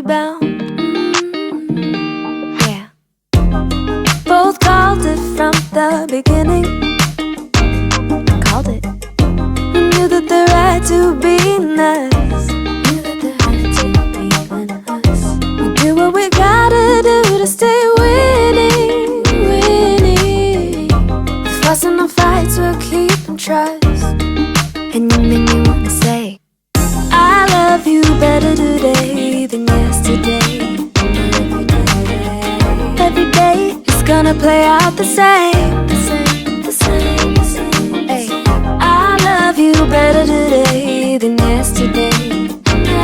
bound. Yeah. Both called it from the beginning. Called it. We knew that there had to be us. Knew that there had to be us. We do what we gotta do to stay winning, winning. The fuss and the fights will keep and trust. And you make me wanna say I love you better today than yesterday. Every day it's gonna play out the same, the same, the same, the same. Ay. I love you better today than yesterday.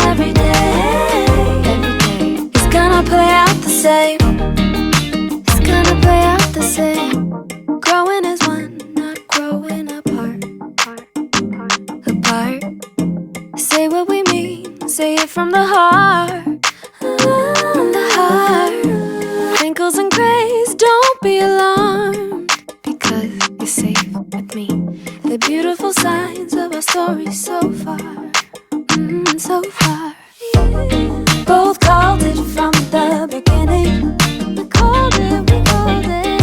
Every day it's gonna play out the same. It's gonna play out the same. Growing as one, not growing apart. Apart. Say what we mean, say it from the heart. From the heart. Wrinkles and grays, don't be alarmed, because you're safe with me. The beautiful signs of our story so far, so far. Both called it from the beginning. We called it, we called it.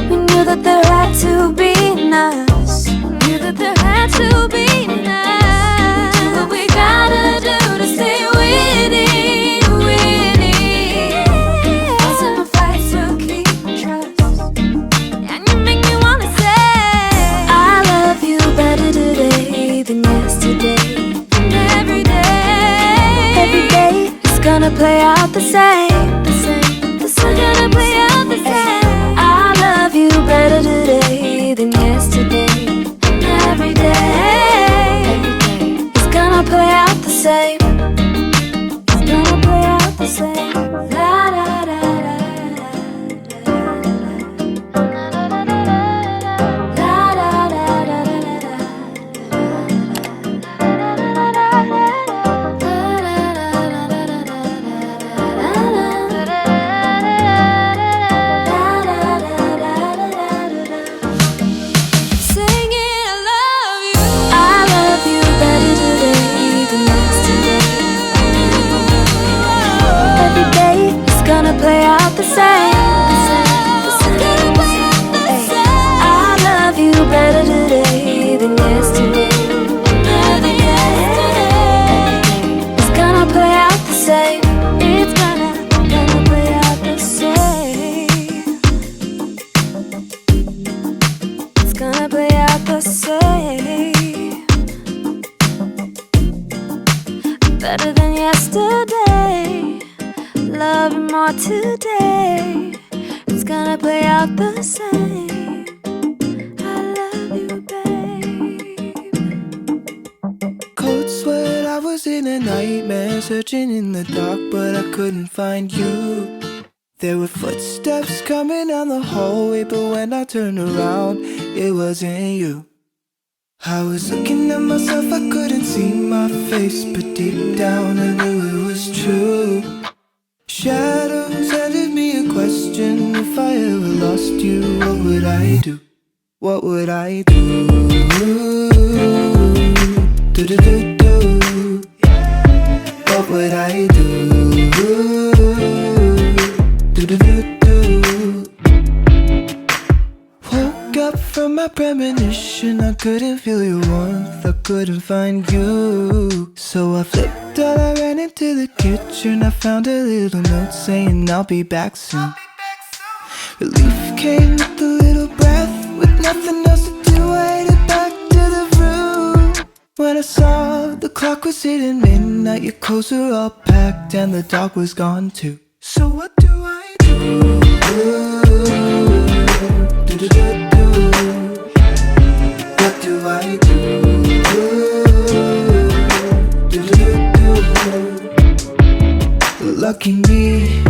We knew that there had to be us. Knew that there had to be us. Do what we gotta do to stay winning, winning. Fuss and the fights will keep trust. And you make me wanna say I love you better today than yesterday. And every day it's gonna play out the same, the same, the same. It's gonna play out the same. I love you better today than yesterday. And every day it's gonna play out the same. It's gonna play out the same. La da da da da da da da da da Singing I love you. I love you better today than yesterday. Every day it's gonna play out the same. I love you better today than yesterday. Every day it's gonna play out the same. It's gonna play out the same. It's gonna play out the same. Better than yesterday. Love you more today. It's gonna play out the same. I love you, babe. Cold sweat, I was in a nightmare, searching in the dark, but I couldn't find you. There were footsteps coming down the hallway, but when I turned around, it wasn't you. I was looking at myself, I couldn't see my face, but deep down I knew it was true. Shadows handed me a question: if I ever lost you, what would I do? What would I do? Do-do-do-do. What would I do? Do-do-do-do. Woke up from my premonition, I couldn't feel your warmth, I couldn't find you. So I flipped out, I ran into the kitchen, I found a little note saying I'll be back soon. Relief came with a little breath, with nothing else to do, I headed back to the room. When I saw the clock was hitting midnight, your clothes were all packed and the dog was gone too. So what do I do? Do-do-do-do. What do I do? Do-do-do-do. Lucky me,